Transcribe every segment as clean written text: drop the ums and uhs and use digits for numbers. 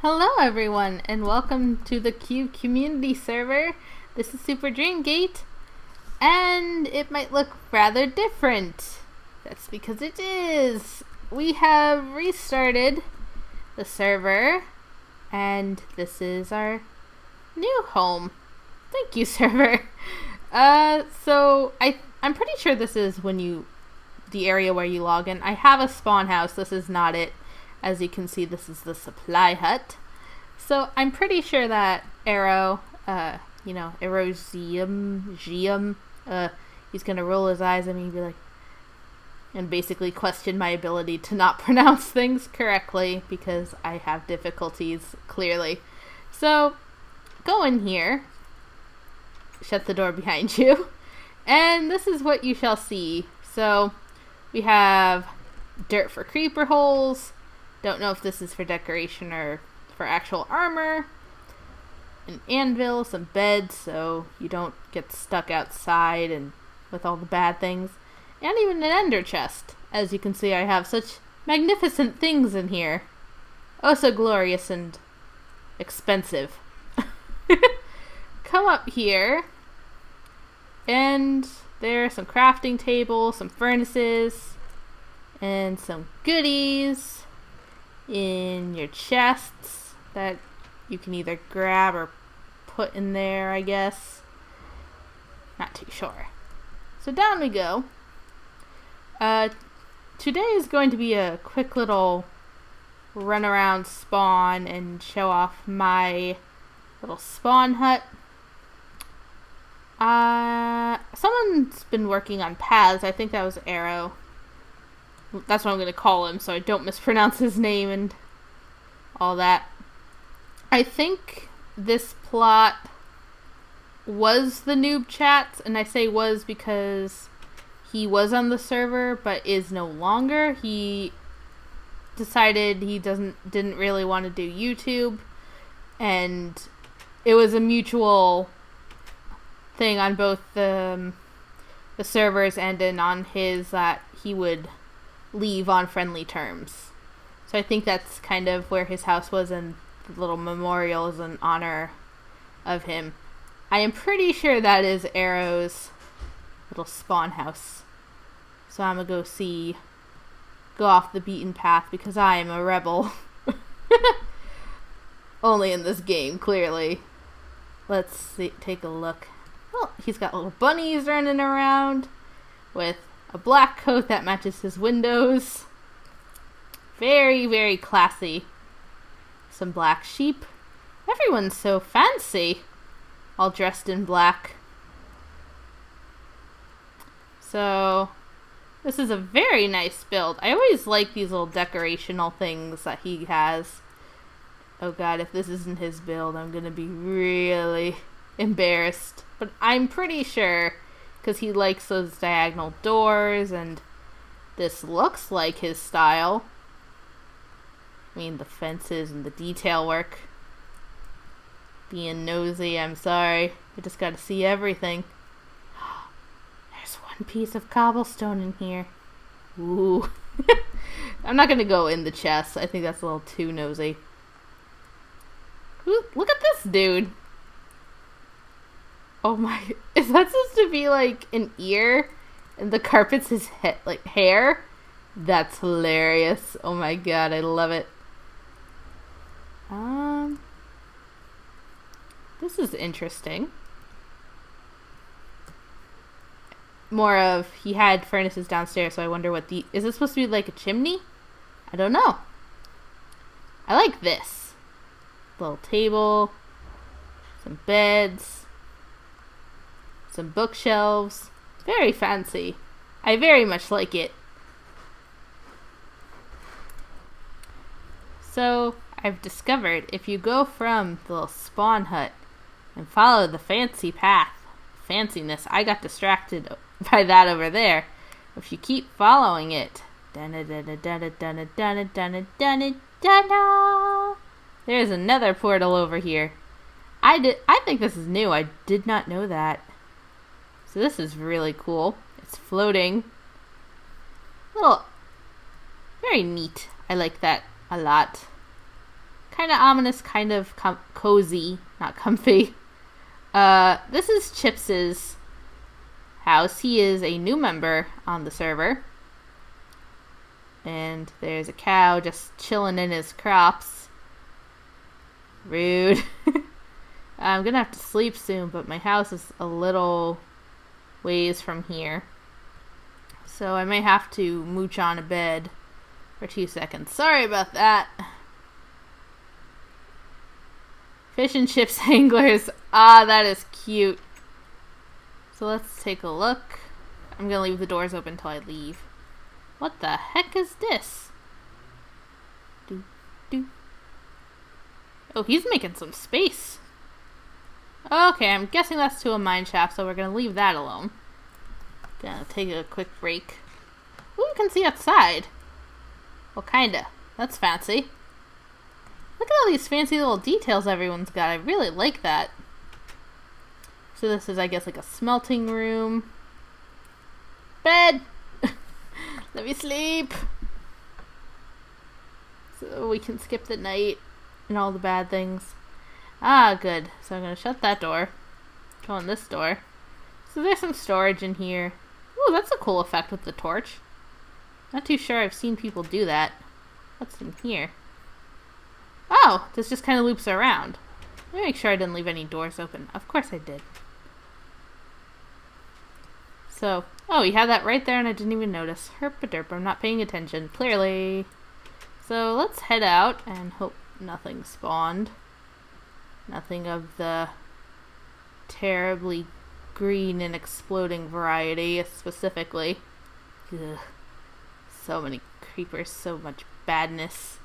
Hello everyone and welcome to the Cube community server. This is Super Dreamgate and it might look rather different. That's because it is. We have restarted the server and this is our new home. Thank you, server. So I'm pretty sure this is the area where you log in. I have a spawn house. This is not it. As you can see, this is the supply hut. So I'm pretty sure that Arrow, Erosium, he's gonna roll his eyes at me and be like, and basically question my ability to not pronounce things correctly because I have difficulties, clearly. So, go in here, shut the door behind you, and this is what you shall see. So, we have dirt for creeper holes. Don't know if this is for decoration or for actual armor. An anvil, some beds so you don't get stuck outside and with all the bad things. And even an ender chest. As you can see, I have such magnificent things in here. Oh, so glorious and expensive. Come up here. And there are some crafting tables, some furnaces, and some goodies in your chests that you can either grab or put in there, I guess. Not too sure. So down we go. Today is going to be a quick little run around spawn and show off my little spawn hut. Someone's been working on paths. I think that was Arrow. That's what I'm going to call him so I don't mispronounce his name and all that. I think this plot was the Noob Chats, and I say was because he was on the server but is no longer. He decided he didn't really want to do YouTube, and it was a mutual thing on both the servers and on his that he would leave on friendly terms. So I think that's kind of where his house was, and the little memorial is in honor of him. I am pretty sure that is Arrow's little spawn house. So I'm gonna go off the beaten path because I am a rebel. Only in this game, clearly. Let's see, take a look. Oh, he's got little bunnies running around with a black coat that matches his windows. Very, very classy. Some black sheep. Everyone's so fancy. All dressed in black. So, this is a very nice build. I always like these little decorational things that he has. Oh god, if this isn't his build, I'm gonna be really embarrassed. But I'm pretty sure, because he likes those diagonal doors, and this looks like his style. I mean, the fences and the detail work. Being nosy, I'm sorry. I just gotta see everything. There's one piece of cobblestone in here. Ooh. I'm not gonna go in the chest. I think that's a little too nosy. Ooh, look at this dude. Oh my, is that supposed to be like an ear? And the carpet's his hair? That's hilarious. Oh my god, I love it. This is interesting. More of, he had furnaces downstairs, so I wonder what is this supposed to be like a chimney? I don't know. I like this. Little table, some beds, some bookshelves. Very fancy. I very much like it. So, I've discovered if you go from the little spawn hut and follow the fancy path, fanciness, I got distracted by that over there. If you keep following it, there's another portal over here. I think this is new. I did not know that. So this is really cool. It's floating. Little, very neat. I like that a lot. kind of ominous, kind of cozy, not comfy. This is Chips's house. He is a new member on the server. And there's a cow just chilling in his crops. Rude. I'm gonna have to sleep soon, but my house is a little ways from here. So I may have to mooch on a bed for 2 seconds. Sorry about that. Fish and chips anglers. Ah, that is cute. So let's take a look. I'm gonna leave the doors open until I leave. What the heck is this? Oh, he's making some space. Okay, I'm guessing that's to a mine shaft, so we're gonna leave that alone. Gonna take a quick break. Ooh, you can see outside. Well, kinda. That's fancy. Look at all these fancy little details everyone's got. I really like that. So this is, I guess, like a smelting room. Bed! Let me sleep! So we can skip the night and all the bad things. Ah, good. So I'm gonna shut that door. Go on this door. So there's some storage in here. Ooh, that's a cool effect with the torch. Not too sure I've seen people do that. What's in here? Oh, this just kind of loops around. Let me make sure I didn't leave any doors open. Of course I did. So, oh, you had that right there and I didn't even notice. Herp-a-derp, I'm not paying attention, clearly. So let's head out and hope nothing spawned. Nothing of the terribly green and exploding variety, specifically. Ugh. So many creepers, so much badness.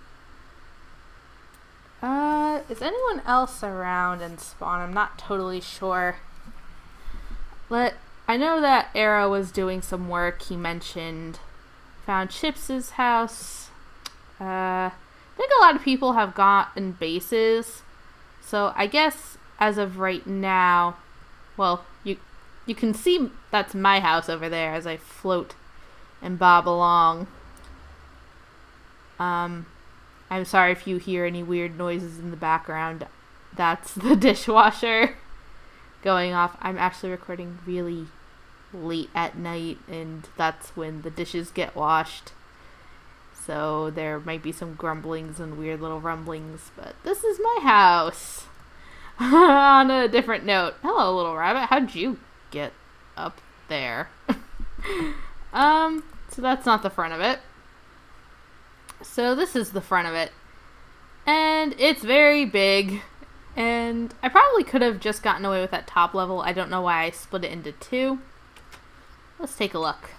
Is anyone else around in spawn? I'm not totally sure. I know that Arrow was doing some work. He mentioned found Chips's house. I think a lot of people have gotten bases. So I guess as of right now, well, you can see that's my house over there as I float and bob along. I'm sorry if you hear any weird noises in the background. That's the dishwasher going off. I'm actually recording really late at night, and that's when the dishes get washed. So there might be some grumblings and weird little rumblings, but this is my house. On a different note, hello little rabbit, how'd you get up there? So that's not the front of it. So this is the front of it. And it's very big. And I probably could have just gotten away with that top level. I don't know why I split it into two. Let's take a look.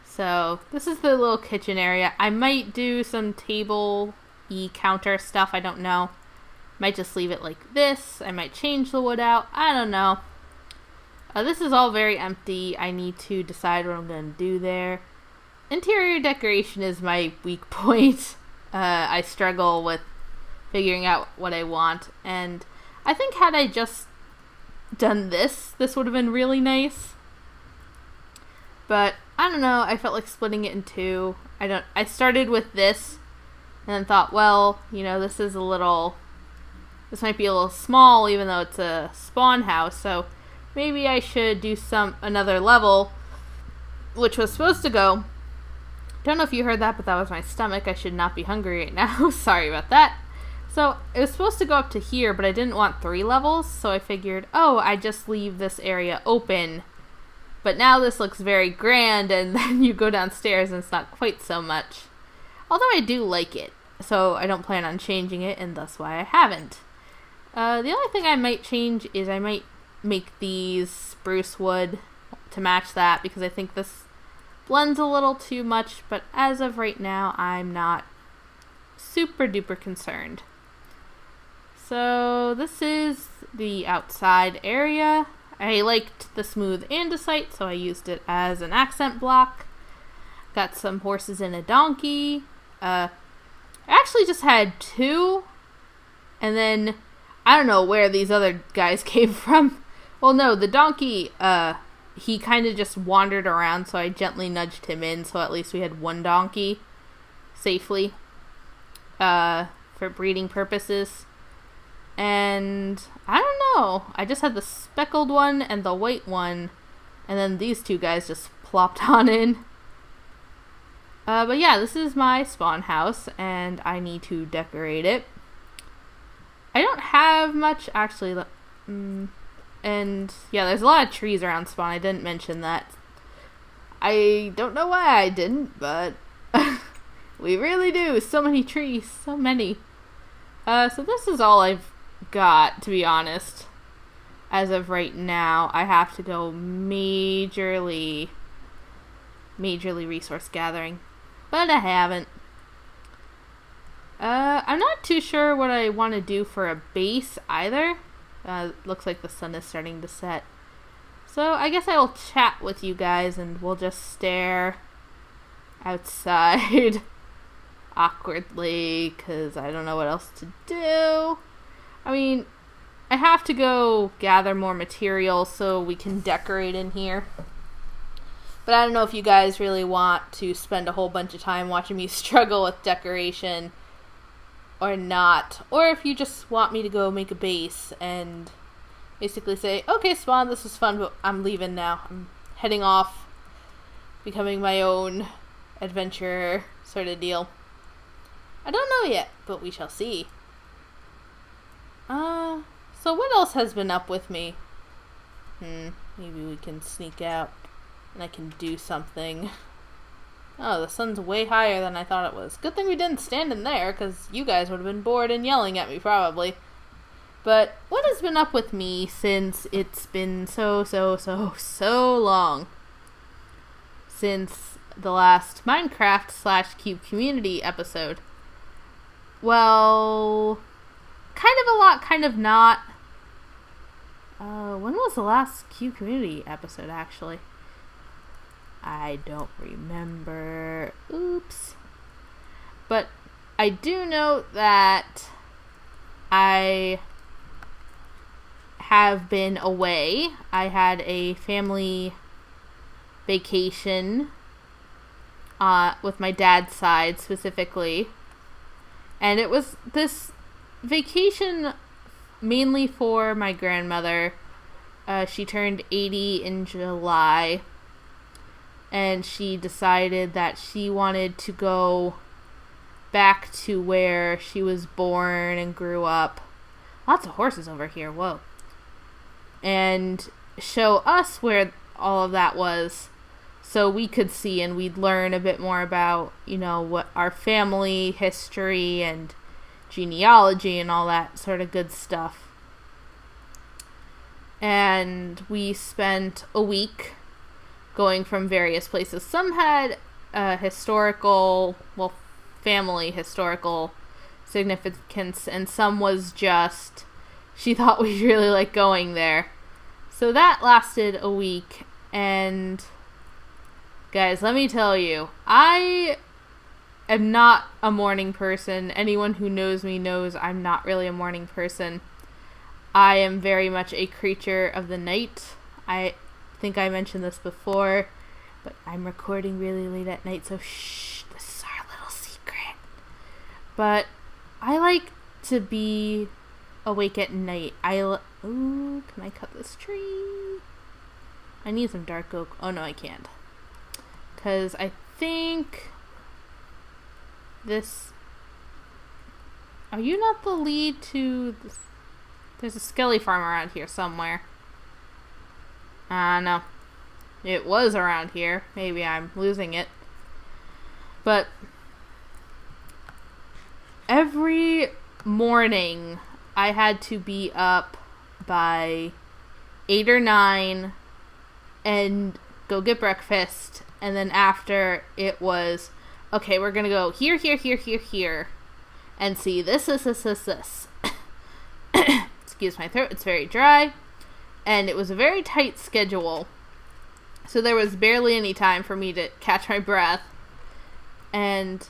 So this is the little kitchen area. I might do some table-y counter stuff. I don't know. Might just leave it like this. I might change the wood out. I don't know. This is all very empty. I need to decide what I'm going to do there. Interior decoration is my weak point. I struggle with figuring out what I want. And I think had I just done this would have been really nice. But I don't know. I felt like splitting it in two. I started with this and then thought, well, you know, this might be a little small even though it's a spawn house. So maybe I should do another level, which was supposed to go. Don't know if you heard that, but that was my stomach. I should not be hungry right now. Sorry about that. So it was supposed to go up to here, but I didn't want 3 levels. So I figured, oh, I just leave this area open. But now this looks very grand, and then you go downstairs and it's not quite so much. Although I do like it, so I don't plan on changing it, and that's why I haven't. The only thing I might change is I might make these spruce wood to match that, because I think this blends a little too much, but as of right now, I'm not super duper concerned. So this is the outside area. I liked the smooth andesite, so I used it as an accent block. Got some horses and a donkey. I actually just had 2, and then I don't know where these other guys came from. Well, no, the donkey, he kind of just wandered around, so I gently nudged him in, so at least we had 1 donkey safely for for breeding purposes. And I don't know. I just had the speckled one and the white one. And then these two guys just plopped on in. But yeah, this is my spawn house. And I need to decorate it. I don't have much, actually. And yeah, there's a lot of trees around spawn. I didn't mention that. I don't know why I didn't, but we really do. So many trees. So many. So this is all I've got, to be honest. As of right now, I have to go majorly resource gathering. But I haven't. I'm not too sure what I want to do for a base either. Looks like the sun is starting to set. So I guess I will chat with you guys and we'll just stare outside awkwardly because I don't know what else to do. I mean, I have to go gather more material so we can decorate in here. But I don't know if you guys really want to spend a whole bunch of time watching me struggle with decoration or not. Or if you just want me to go make a base and basically say, okay, Spawn, this was fun, but I'm leaving now. I'm heading off, becoming my own adventurer sort of deal. I don't know yet, but we shall see. So what else has been up with me? Maybe we can sneak out and I can do something. Oh, the sun's way higher than I thought it was. Good thing we didn't stand in there, because you guys would have been bored and yelling at me, probably. But what has been up with me since it's been so long? Since the last Minecraft / Cube Community episode. Well, kind of a lot, kind of not. When was the last Cube Community episode, actually? I don't remember. Oops. But I do know that I have been away. I had a family vacation with my dad's side specifically. And it was this vacation mainly for my grandmother. She turned 80 in July. And she decided that she wanted to go back to where she was born and grew up. Lots of horses over here, whoa. And show us where all of that was so we could see and we'd learn a bit more about, you know, what our family history and genealogy and all that sort of good stuff. And we spent a week going from various places. Some had family historical significance, and some was just, she thought we'd really like going there. So that lasted a week, and guys, let me tell you, I am not a morning person. Anyone who knows me knows I'm not really a morning person. I am very much a creature of the night. I think I mentioned this before, but I'm recording really late at night, so shh, this is our little secret. But I like to be awake at night. Ooh, can I cut this tree? I need some dark oak. Oh no, I can't. Because I think this... Are you not the lead to... There's a skelly farm around here somewhere. No. It was around here. Maybe I'm losing it. But every morning I had to be up by 8 or 9 and go get breakfast. And then after it was, okay, we're gonna go here, and see this. Excuse my throat, it's very dry. And it was a very tight schedule. So there was barely any time for me to catch my breath. And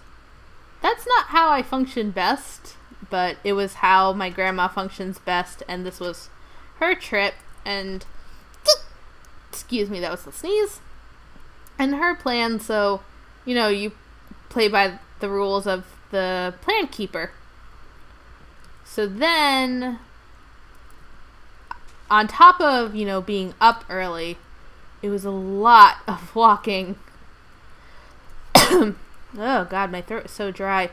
that's not how I function best, but it was how my grandma functions best, and this was her trip, and excuse me, that was the sneeze. And her plan, so, you know, you play by the rules of the plan keeper. So then, on top of, being up early, it was a lot of walking. Oh God, my throat is so dry.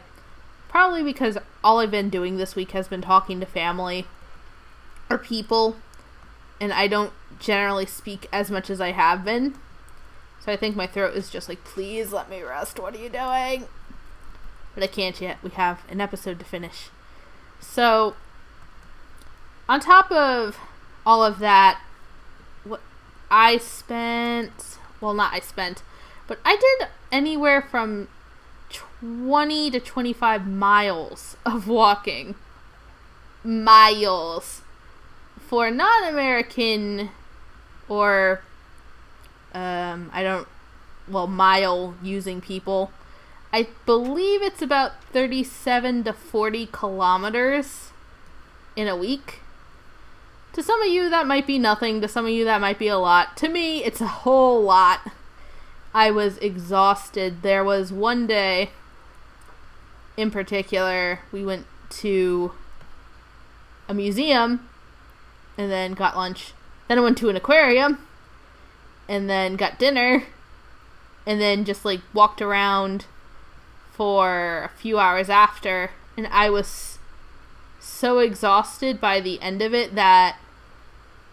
Probably because all I've been doing this week has been talking to family or people, and I don't generally speak as much as I have been. So I think my throat is just like, please let me rest. What are you doing? But I can't yet. We have an episode to finish. So, on top of all of that, I did anywhere from 20 to 25 miles of walking. Miles. For non-American or, mile using people, I believe it's about 37 to 40 kilometers in a week. To some of you, that might be nothing. To some of you, that might be a lot. To me, it's a whole lot. I was exhausted. There was one day, in particular, we went to a museum, and then got lunch. Then I went to an aquarium, and then got dinner, and then just, walked around for a few hours after, and I was so exhausted by the end of it that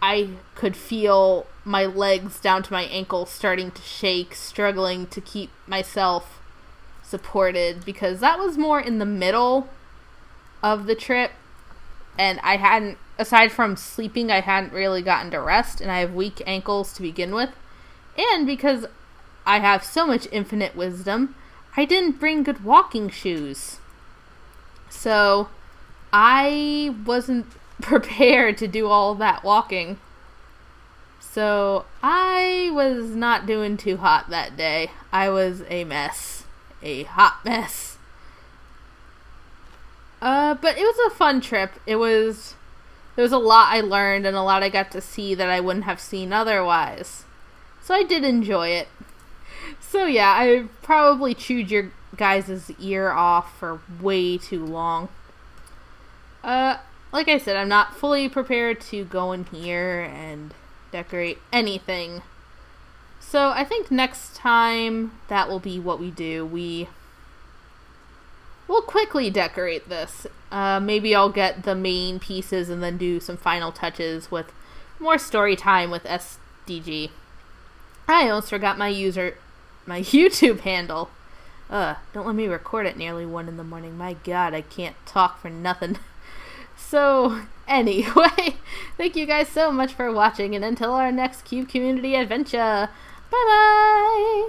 I could feel my legs down to my ankles starting to shake, struggling to keep myself supported, because that was more in the middle of the trip, and I hadn't, aside from sleeping, I hadn't really gotten to rest, and I have weak ankles to begin with, and because I have so much infinite wisdom, I didn't bring good walking shoes. So I wasn't prepared to do all that walking. So I was not doing too hot that day. I was a mess. A hot mess. But it was a fun trip. There was a lot I learned and a lot I got to see that I wouldn't have seen otherwise. So I did enjoy it. So yeah, I probably chewed your guys' ear off for way too long. Like I said, I'm not fully prepared to go in here and decorate anything. So I think next time that will be what we do. We'll quickly decorate this. Maybe I'll get the main pieces and then do some final touches with more story time with SDG. I almost forgot my YouTube handle. Don't let me record at nearly 1 a.m. My God, I can't talk for nothing. So, anyway, thank you guys so much for watching, and until our next Cube Community adventure, bye-bye!